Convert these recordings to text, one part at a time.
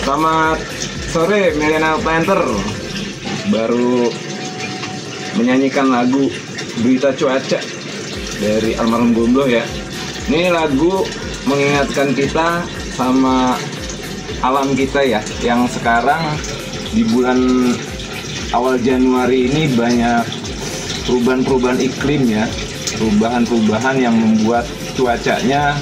Selamat sore Millennial Planter, baru menyanyikan lagu Berita Cuaca dari almarhum Gombloh ya. Ini lagu mengingatkan kita sama alam kita ya, yang sekarang di bulan awal Januari ini banyak perubahan-perubahan iklim ya, perubahan-perubahan yang membuat cuacanya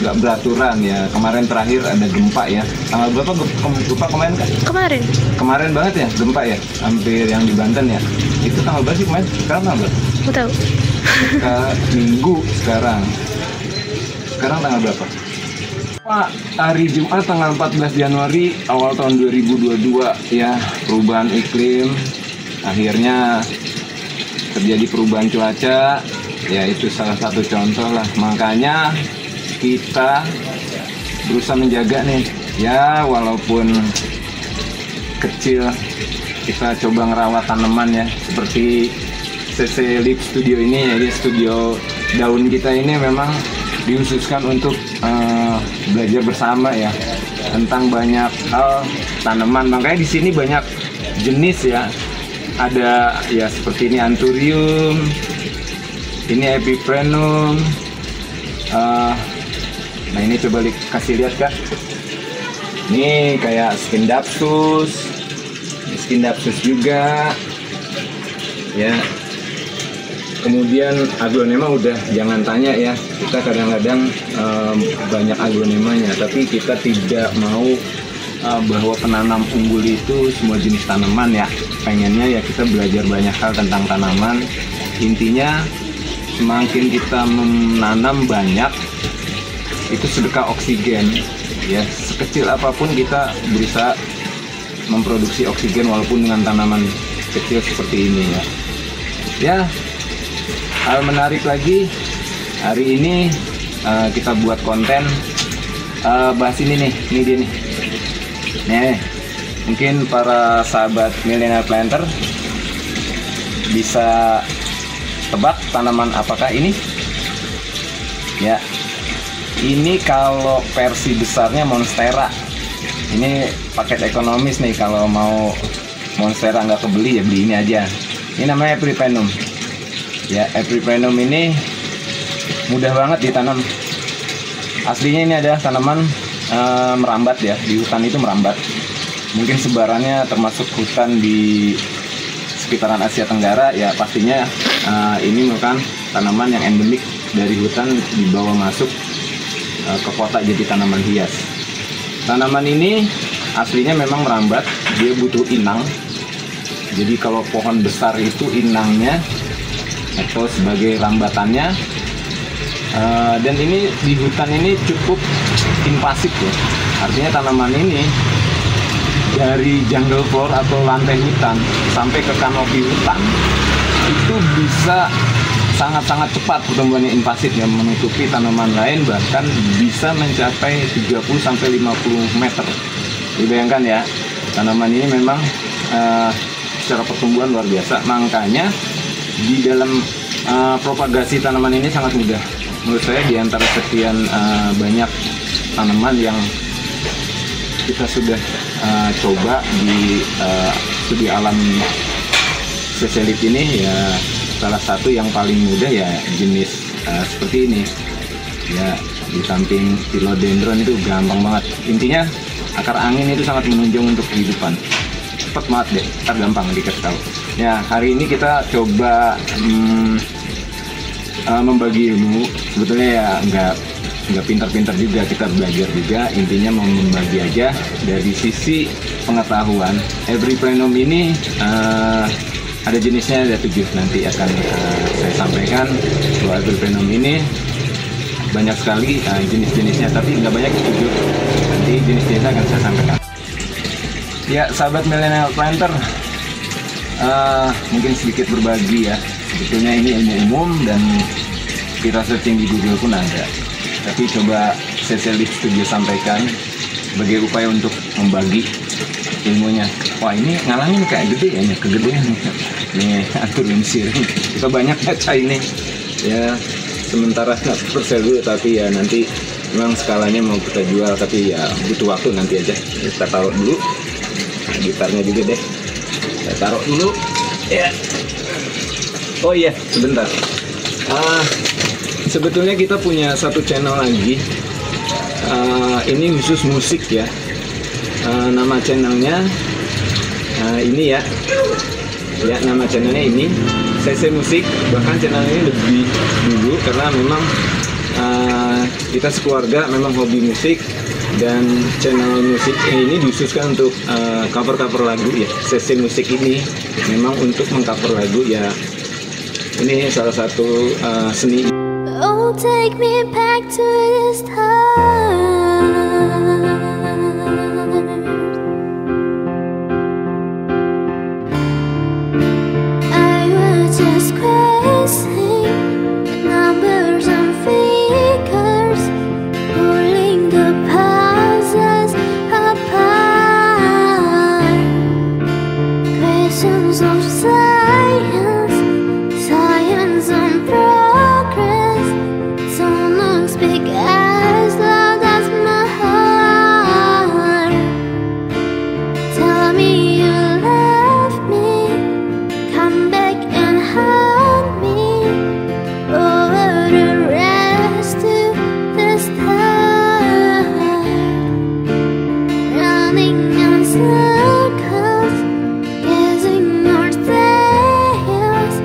nggak beraturan ya. Kemarin terakhir ada gempa ya, tanggal berapa gempa kemarin kan? Kemarin banget ya gempa ya, hampir yang di Banten ya. Itu tanggal berapa sih kemarin? Sekarang tanggal berapa? Nggak tahu. Minggu sekarang tanggal berapa? Pak, hari Jumat tanggal 14 Januari awal tahun 2022 ya. Perubahan iklim, akhirnya terjadi perubahan cuaca ya, itu salah satu contoh lah. Makanya kita berusaha menjaga nih ya, walaupun kecil kita coba ngerawat tanaman ya, seperti CC Lip Studio ini ya, di studio daun kita ini memang dihususkan untuk belajar bersama ya tentang banyak hal tanaman. Makanya di sini banyak jenis ya, ada ya seperti ini Anthurium, ini Epiprenum. Nah ini coba kasih lihat Kak, ini kayak Skindapsus juga ya. Kemudian aglonema udah jangan tanya ya, kita kadang-kadang banyak aglonemanya, tapi kita tidak mau bahwa penanam unggul itu semua jenis tanaman ya. Pengennya ya kita belajar banyak hal tentang tanaman. Intinya semakin kita menanam banyak, itu sedekah oksigen ya. Sekecil apapun kita berusaha memproduksi oksigen walaupun dengan tanaman kecil seperti ini ya. Ya, hal menarik lagi hari ini kita buat konten bahas ini nih, ini dia nih. Nih, mungkin para sahabat Millennial Planter bisa tebak tanaman apakah ini? Ya, ini kalau versi besarnya Monstera. Ini paket ekonomis nih, kalau mau Monstera nggak kebeli ya beli ini aja. Ini namanya Epiprenum. Ya, Epiprenum ini mudah banget ditanam. Aslinya ini adalah tanaman merambat ya, di hutan itu merambat. Mungkin sebarannya termasuk hutan di sekitaran Asia Tenggara ya, pastinya ini merupakan tanaman yang endemik dari hutan dibawa masuk ke kota jadi tanaman hias. Tanaman ini aslinya memang merambat, dia butuh inang. Jadi kalau pohon besar itu inangnya atau sebagai rambatannya. Dan ini di hutan ini cukup invasif ya. Artinya tanaman ini dari jungle floor atau lantai hutan sampai ke kanopi hutan itu bisa sangat-sangat cepat pertumbuhannya, invasif yang menutupi tanaman lain, bahkan bisa mencapai 30-50 meter. Dibayangkan ya, tanaman ini memang secara pertumbuhan luar biasa. Makanya di dalam propagasi tanaman ini sangat mudah. Menurut saya di antara sekian banyak tanaman yang kita sudah coba di studi alam CC Lip ini ya, salah satu yang paling mudah ya jenis seperti ini ya. Di samping philodendron itu gampang banget. Intinya akar angin itu sangat menunjang untuk kehidupan. cepet banget deh, ntar gampang dikasih tahu. Ya, hari ini kita coba membagi ilmu. Sebetulnya ya nggak pintar-pintar juga, kita belajar juga. Intinya mau membagi aja dari sisi pengetahuan. Every plenum ini ada jenisnya, ada 7. Nanti akan saya sampaikan bahwa every plenum ini banyak sekali jenis-jenisnya, tapi nggak banyak 7. Nanti jenis-jenisnya akan saya sampaikan. Ya, sahabat milenial planter, mungkin sedikit berbagi ya. Sebetulnya ini ilmu umum dan kita searching di Google pun ada. Tapi coba CC Live Studio sampaikan sebagai upaya untuk membagi ilmunya. Wah, ini ngalangin kayak gede ya, kegedean nih aturin siring. Kita banyak baca ini ya, sementara persen dulu, tapi ya nanti memang skalanya mau kita jual, tapi ya butuh waktu, nanti aja kita taruh dulu. Nah, gitarnya juga deh kita taruh dulu ya. Oh iya, sebentar, sebetulnya kita punya satu channel lagi, ini khusus musik ya. Nama channelnya ini ya, nama channelnya ini CC Musik. Bahkan channel ini lebih dulu karena memang kita sekeluarga memang hobi musik, dan channel musik ini dikhususkan untuk cover-cover lagu ya. CC Musik ini memang untuk mengcover lagu ya. Ini salah satu seni. Oh, take me back to this time. I was just crazy, numbers and figures, pulling the puzzles apart. Questions of science, science and progress. Someone speak as loud as my heart. Tell me you love me, come back and hug me, over the rest to the start. Running in circles, guessing our tales,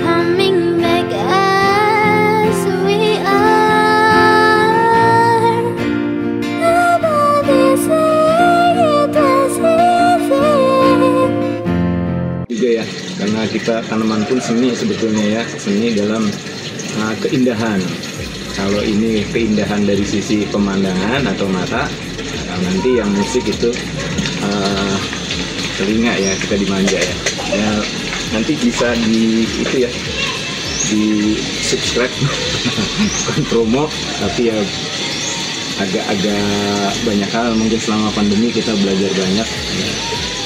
coming back as we are. Nobody said it was easy. Juga ya, karena kita tanaman pun seni sebetulnya ya, seni dalam keindahan. Kalau ini keindahan dari sisi pemandangan atau mata, nanti yang musik itu telinga ya, kita dimanja ya. Ya, nanti bisa di itu ya, di subscribe bukan promo, tapi ya agak banyak hal. Mungkin selama pandemi kita belajar banyak ya.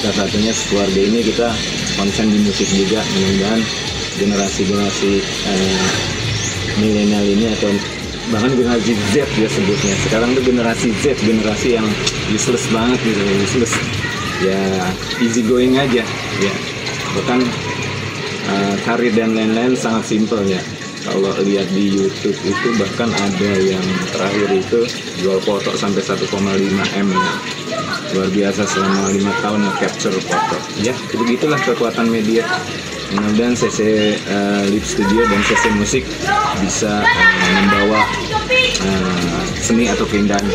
Salah satunya keluarga ini kita konsen di musik juga. Mudah-mudahan generasi milenial ini, atau bahkan generasi Z ya sebutnya. Sekarang tuh generasi Z, generasi yang useless banget gitu, useless ya, easy going aja ya. Bahkan karir dan lain-lain sangat simple ya. Kalau lihat di YouTube itu bahkan ada yang terakhir itu jual foto sampai 1,5 M ya. Luar biasa, selama 5 tahun nge-capture foto ya. Begitulah kekuatan media. Mudah-mudahan CC Live Studio dan CC Musik bisa membawa seni atau keindahan,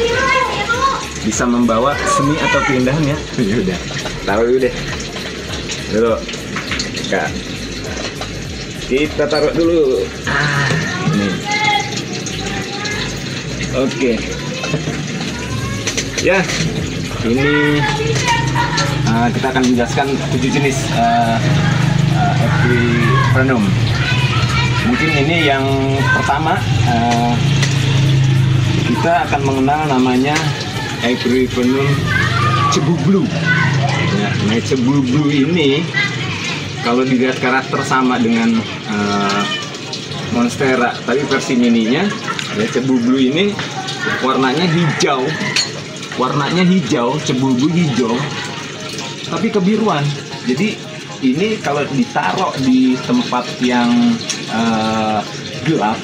bisa membawa seni atau keindahan ya. Ya udah, taruh dulu deh dulu Kak, kita taruh dulu ini. Oke. Ya, ini kita akan menjelaskan 7 jenis Equiprenum. Mungkin ini yang pertama, kita akan mengenal namanya Equiprenum Cebublu. Ya, nah, Cebublu ini kalau dilihat karakter sama dengan Monstera, tapi versi mininya ya. Cebublu ini warnanya hijau, Cebublu hijau, tapi kebiruan. Jadi ini kalau ditaruh di tempat yang gelap,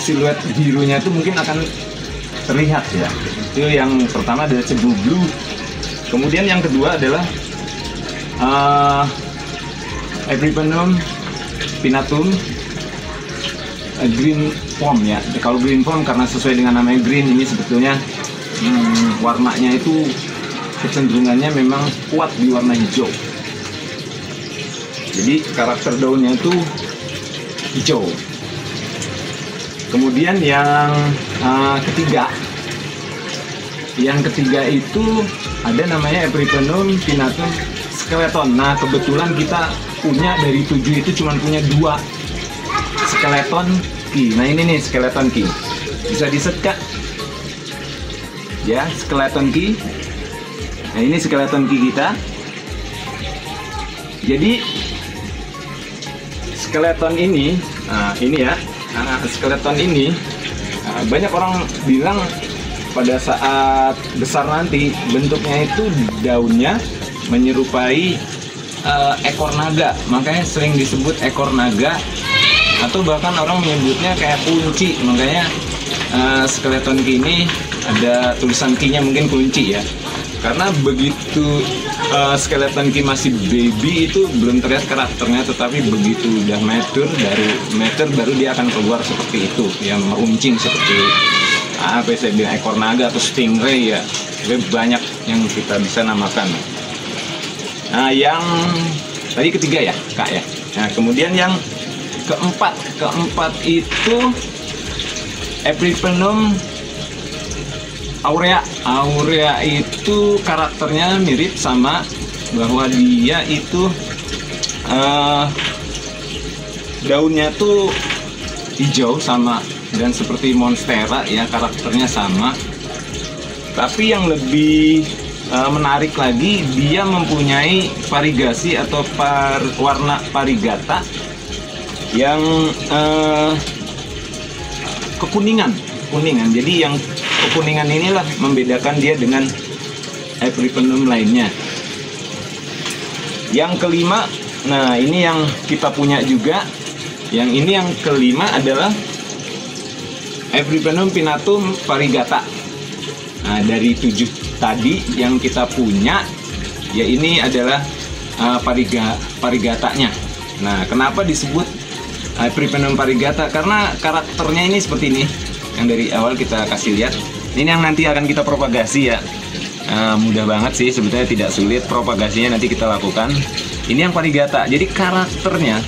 siluet birunya itu mungkin akan terlihat ya. Itu yang pertama adalah Cebublu. Kemudian yang kedua adalah Epipremnum pinnatum green form ya. Kalau green form karena sesuai dengan namanya green, ini sebetulnya warnanya itu kecenderungannya memang kuat di warna hijau. Jadi karakter daunnya itu hijau. Kemudian yang ketiga itu ada namanya Epipremnum pinnatum skeleton. Nah kebetulan kita punya dari 7 itu cuma punya 2 skeleton key. Nah ini nih skeleton key, bisa diset Kak ya, skeleton key. Nah ini skeleton key kita. Jadi skeleton ini, ini ya, skeleton ini banyak orang bilang pada saat besar nanti bentuknya itu daunnya menyerupai ekor naga, makanya sering disebut ekor naga, atau bahkan orang menyebutnya kayak kunci. Makanya skeleton key ini ada tulisan key-nya mungkin kunci ya, karena begitu skeleton key masih baby itu belum terlihat karakternya, tetapi begitu udah mature baru dia akan keluar seperti itu, yang meruncing seperti apa saya bilang ekor naga atau stingray ya. Jadi banyak yang kita bisa namakan. Nah yang tadi ketiga ya Kak ya. Nah kemudian yang keempat itu Epipremnum aurea. Aurea itu karakternya mirip sama, bahwa dia itu daunnya tuh hijau sama dan seperti monstera ya, karakternya sama. Tapi yang lebih menarik lagi, dia mempunyai variegasi atau warna variegata yang kekuningan. Jadi yang kekuningan inilah membedakan dia dengan Epipremnum lainnya. Yang kelima, nah ini yang kita punya juga. Yang ini yang kelima adalah Epipremnum pinnatum variegata. Nah dari 7 tadi yang kita punya, ya ini adalah variegatanya. Nah kenapa disebut Epipremnum variegata? Karena karakternya ini seperti ini, yang dari awal kita kasih lihat. Ini yang nanti akan kita propagasi ya. Mudah banget sih, sebetulnya tidak sulit, propagasinya nanti kita lakukan. Ini yang variegata. Jadi karakternya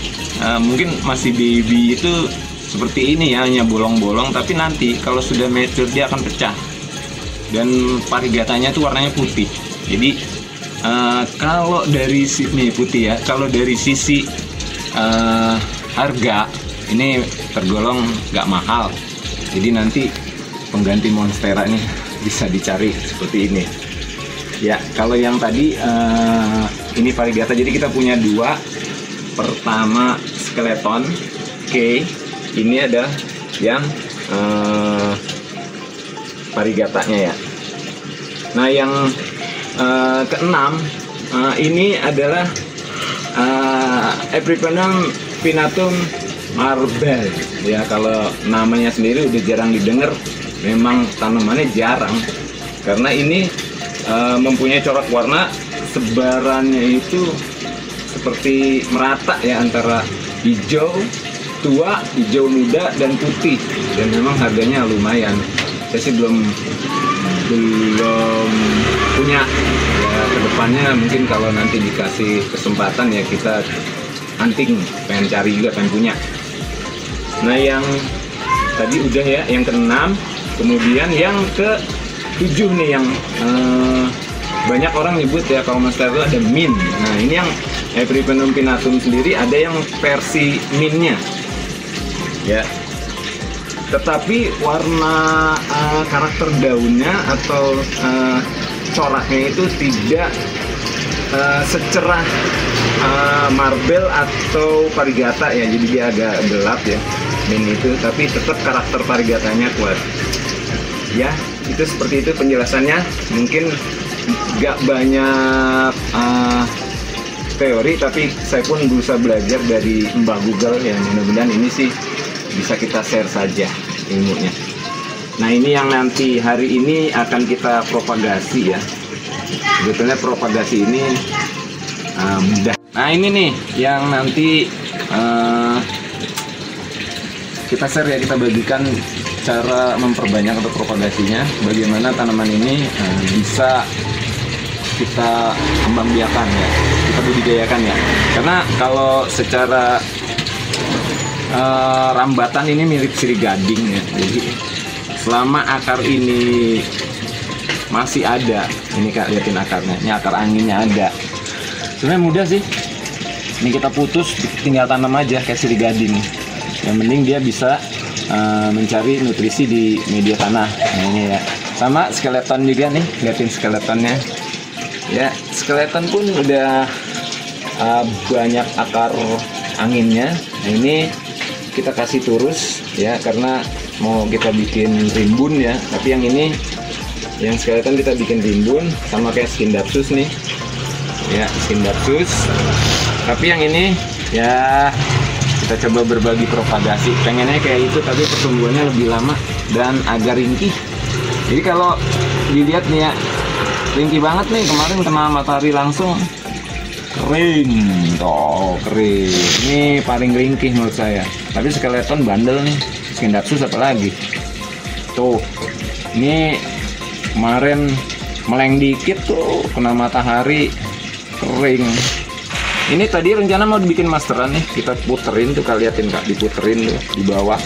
mungkin masih baby itu seperti ini ya, hanya bolong-bolong, tapi nanti kalau sudah mature dia akan pecah. Dan variegatanya tuh warnanya putih. Jadi kalau dari sini putih ya, kalau dari sisi harga ini tergolong nggak mahal. Jadi nanti pengganti monstera ini bisa dicari seperti ini. Ya kalau yang tadi ini variegata. Jadi kita punya 2. Pertama skeleton K. Ini ada yang variegatanya ya. Nah yang keenam ini adalah Epipremnum pinnatum marble ya. Kalau namanya sendiri udah jarang didengar, memang tanamannya jarang karena ini mempunyai corak warna sebarannya itu seperti merata ya, antara hijau tua, hijau muda, dan putih. Dan memang harganya lumayan. Saya sih belum punya ya, kedepannya mungkin kalau nanti dikasih kesempatan ya kita hunting, pengen cari juga, pengen punya. Nah yang tadi udah ya, yang ke-6. Kemudian yang ke-7 nih yang banyak orang nyebut ya, kalau monstera itu ada mint. Nah ini yang Epipremnum pinnatum sendiri ada yang versi mintnya ya. Tetapi warna karakter daunnya atau coraknya itu tidak secerah marble atau variegata ya. Jadi dia agak gelap ya mint itu, tapi tetap karakter variegatanya kuat ya. Itu seperti itu penjelasannya. Mungkin gak banyak teori, tapi saya pun berusaha belajar dari Mbak Google ya. Mudah-mudahan ini sih bisa kita share saja ilmunya. Nah ini yang nanti hari ini akan kita propagasi ya. Sebetulnya propagasi ini mudah. Nah ini nih yang nanti kita share ya, kita bagikan cara memperbanyak atau propagasinya, bagaimana tanaman ini bisa kita kembang biakan ya, kita budidayakan ya. Karena kalau secara rambatan ini mirip sirih gading ya, jadi selama akar ini masih ada, ini Kak liatin akarnya, ini akar anginnya ada. Sebenarnya mudah sih, ini kita putus tinggal tanam aja kayak sirih gading. Yang penting dia bisa mencari nutrisi di media tanah. Nah ini ya, sama skeleton juga nih, liatin skeletonnya ya. Skeleton pun udah banyak akar anginnya. Nah ini kita kasih turus ya, karena mau kita bikin rimbun ya. Tapi yang ini, yang skeleton kita bikin rimbun sama kayak Scindapsus nih ya, Scindapsus. Tapi yang ini ya kita coba berbagi propagasi, pengennya kayak itu tapi pertumbuhannya lebih lama dan agak ringkih. Jadi kalau dilihat nih ya, ringkih banget nih, kemarin kena matahari langsung kering, toh kering. Ini paling ringkih menurut saya. Tapi skeleton bandel nih, Scindapsus apalagi. Tuh, ini kemarin meleng dikit tuh, kena matahari kering. Ini tadi rencana mau dibikin masteran nih, kita puterin tuh, kalian liatin Kak, diputerin tuh di bawah.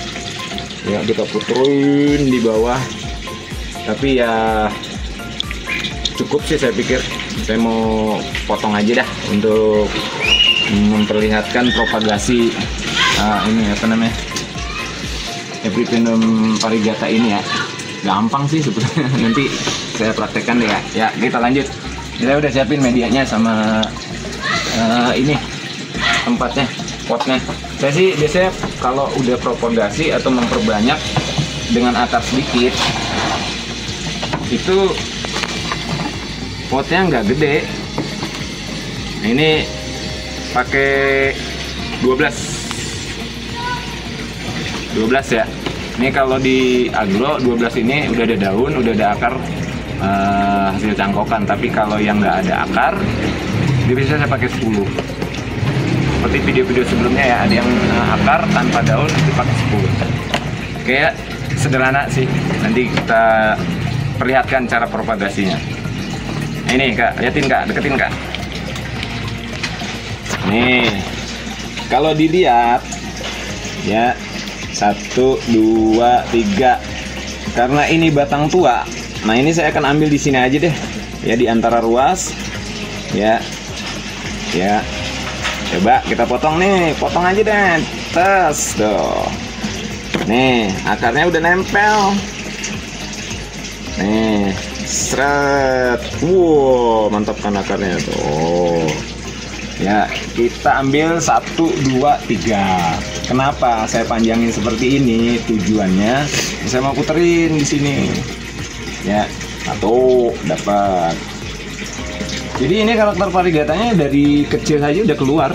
Ya kita puterin di bawah. Tapi ya cukup sih saya pikir. Saya mau potong aja dah untuk memperlihatkan propagasi ini apa namanya, Epipremnum variegata ini ya. Gampang sih sebetulnya. Nanti saya praktekkan deh ya. Ya kita lanjut. Kita udah siapin medianya sama ini tempatnya, potnya. Saya sih biasanya kalau udah propagasi atau memperbanyak dengan akar sedikit, itu potnya nggak gede. Nah, ini pakai 12 ya. Ini kalau di agro 12 ini udah ada daun, udah ada akar hasil cangkokan. Tapi kalau yang nggak ada akar, dia bisa saya pakai 10. Seperti video-video sebelumnya ya, ada yang akar tanpa daun dipakai 10. Kayak sederhana sih. Nanti kita perlihatkan cara propagasinya. Ini Kak, liatin Kak, deketin Kak. Nih, kalau dilihat ya, 1, 2, 3. Karena ini batang tua, nah ini saya akan ambil di sini aja deh, ya di antara ruas, ya. Ya, coba kita potong nih, potong aja deh, tes tuh. Nih, akarnya udah nempel. Nih, seret. Wow, mantap kan akarnya tuh. Ya, kita ambil 1, 2, 3. Kenapa saya panjangin seperti ini? Tujuannya saya mau puterin di sini. Ya, 1 dapat. Jadi ini karakter variegatanya dari kecil saja udah keluar.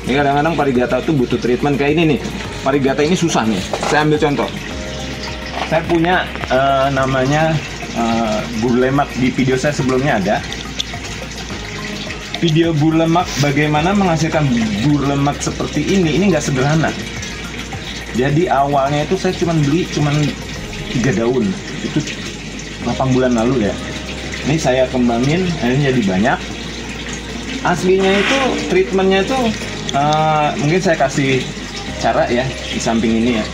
Ini kadang-kadang variegata tuh butuh treatment kayak ini nih. Variegata ini susah nih. Saya ambil contoh. Saya punya namanya burlemak, di video saya sebelumnya ada. Video burlemak bagaimana menghasilkan burlemak seperti ini nggak sederhana. Jadi awalnya itu saya beli 3 daun. Itu 8 bulan lalu ya. Ini saya kembangin, akhirnya jadi banyak. Aslinya itu treatmentnya itu mungkin saya kasih cara ya di samping ini ya.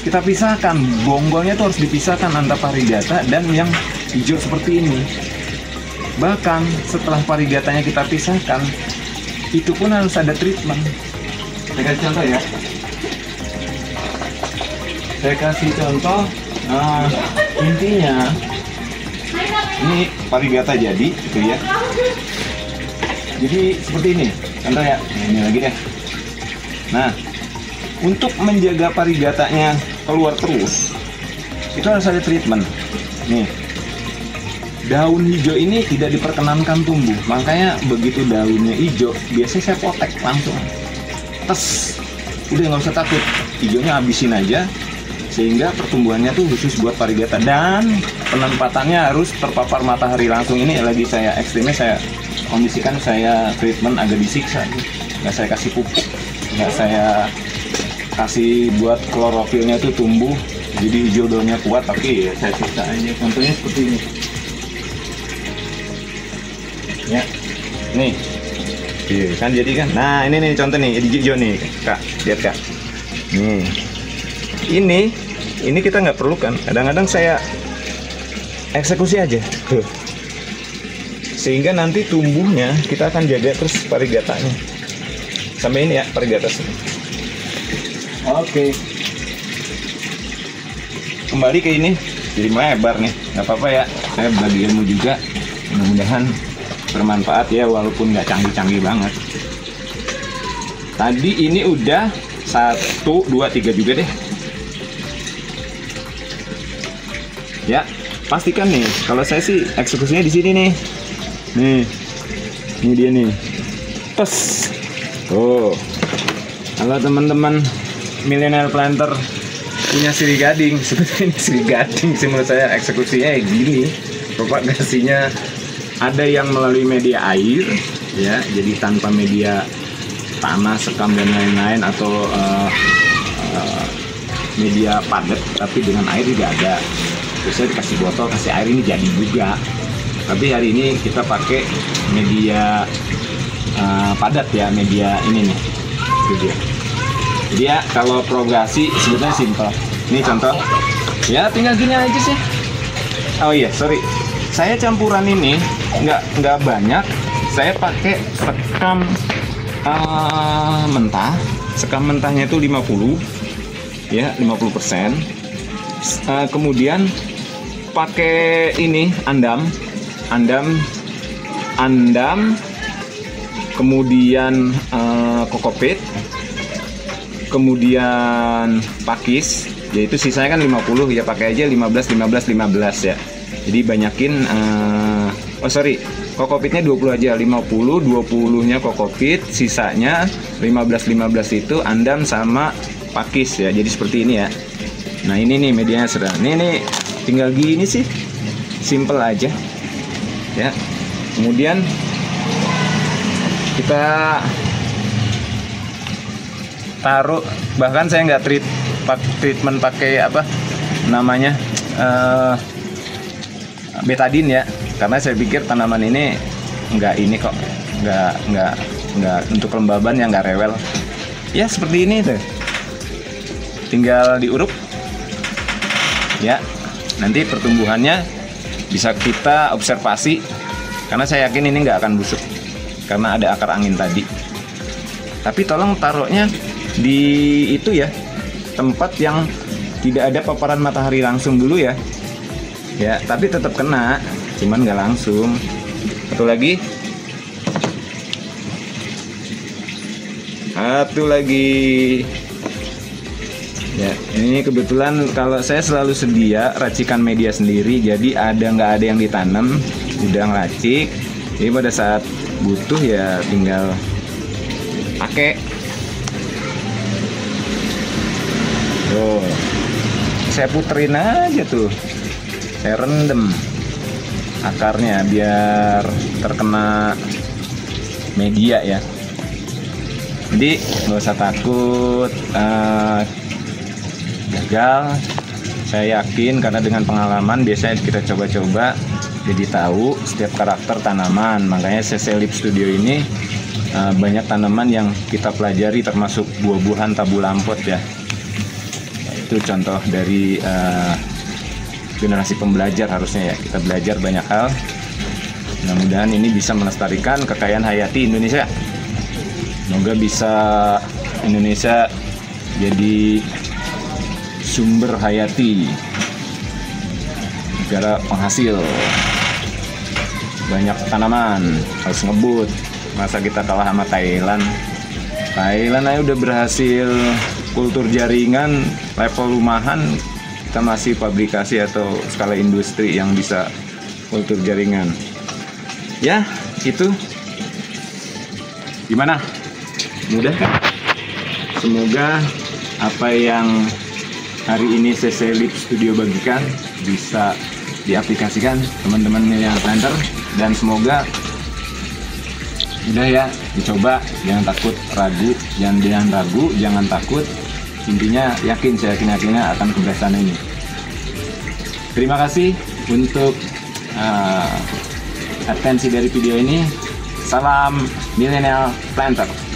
Kita pisahkan, bonggolnya itu harus dipisahkan antara variegata dan yang hijau seperti ini. Bahkan setelah variegatanya kita pisahkan, itu pun harus ada treatment. Saya kasih contoh ya. Saya kasih contoh. Intinya ini variegata jadi gitu ya. Jadi seperti ini contoh ya. Ini lagi deh. Nah, untuk menjaga variegatanya keluar terus, itu harus ada treatment. Nih, daun hijau ini tidak diperkenankan tumbuh. Makanya begitu daunnya hijau, biasanya saya potek langsung. Tes, udah nggak usah takut, hijaunya habisin aja. sehingga pertumbuhannya tuh khusus buat variegata, dan penempatannya harus terpapar matahari langsung. Ini lagi saya ekstrimnya, saya kondisikan, saya treatment agak disiksa, nggak saya kasih pupuk, nggak saya kasih buat klorofilnya tuh tumbuh jadi hijau daunnya kuat, tapi ya saya siksa aja. Contohnya seperti ini ya, nih kan jadi kan. Nah ini nih contoh nih hijau nih Kak, lihat Kak, nih ini kita nggak perlu kan, kadang-kadang saya eksekusi aja tuh, sehingga nanti tumbuhnya kita akan jaga terus variegatanya sampai ini ya, variegata sini. Oke, kembali ke ini, jadi melebar nih, nggak apa-apa ya, saya bagi ilmu juga, mudah-mudahan bermanfaat ya, walaupun nggak canggih-canggih banget. Tadi ini udah 1, 2, 3 juga deh. Ya, pastikan nih, kalau saya sih eksekusinya di sini nih. Ini dia nih. Tes. Tuh. Kalau teman-teman millennial planter punya siri gading, sebetulnya ini siri gading sih menurut saya, eksekusinya kayak gini. Propagasinya ada yang melalui media air, ya, jadi tanpa media tanah, sekam dan lain-lain, atau media padat, tapi dengan air juga ada. Terus saya dikasih botol, kasih air, ini jadi juga. Tapi hari ini kita pakai media padat ya, media ini nih. Itu dia. Jadi ya kalau propagasi sebetulnya simpel. Ini contoh. Ya tinggal gini aja sih. Oh iya, sorry. Saya campuran ini nggak banyak. Saya pakai sekam mentah. Sekam mentahnya itu 50, ya 50%. Kemudian pakai ini andam, kemudian kokopit, kemudian pakis, yaitu sisanya kan 50 ya, pakai aja 15 ya. Jadi banyakin kokopitnya 20 aja, 50, 20-nya kokopit, sisanya 15 itu andam sama pakis ya. Jadi seperti ini ya. Nah ini nih medianya sudah. Nih tinggal gini sih, simple aja ya. Kemudian kita taruh, bahkan saya nggak treatment pakai apa namanya betadin ya, karena saya pikir tanaman ini nggak ini kok, nggak untuk kelembaban yang nggak rewel ya. Seperti ini tuh, tinggal diuruk ya. Nanti pertumbuhannya bisa kita observasi, karena saya yakin ini nggak akan busuk karena ada akar angin tadi. Tapi tolong taruhnya di itu ya, tempat yang tidak ada paparan matahari langsung dulu ya. Ya, tapi tetap kena, cuman nggak langsung. Satu lagi. Ya, ini kebetulan kalau saya selalu sedia racikan media sendiri, jadi nggak ada yang ditanam, udah ngeracik. Jadi pada saat butuh ya tinggal pakai. Tuh, saya puterin aja tuh, saya rendem akarnya biar terkena media ya. Jadi nggak usah takut gagal. Saya yakin karena dengan pengalaman biasanya kita coba-coba jadi tahu setiap karakter tanaman. Makanya CC Lip Studio ini banyak tanaman yang kita pelajari, termasuk buah-buahan tabu lampot ya. Itu contoh dari generasi pembelajar harusnya ya. Kita belajar banyak hal. Mudah-mudahan ini bisa melestarikan kekayaan hayati Indonesia. Semoga bisa Indonesia jadi sumber hayati, negara penghasil banyak tanaman, harus ngebut. Masa kita kalah sama Thailand? Thailand aja udah berhasil kultur jaringan level rumahan, kita masih pabrikasi atau skala industri yang bisa kultur jaringan. Ya, itu gimana? Mudah kan? Semoga apa yang hari ini CC Lip Studio bagikan bisa diaplikasikan teman-teman milenial planter, dan semoga udah ya dicoba, jangan takut ragu, jangan ragu, jangan takut, intinya yakin, saya yakinnya akan keberhasilan ini. Terima kasih untuk atensi dari video ini. Salam milenial planter.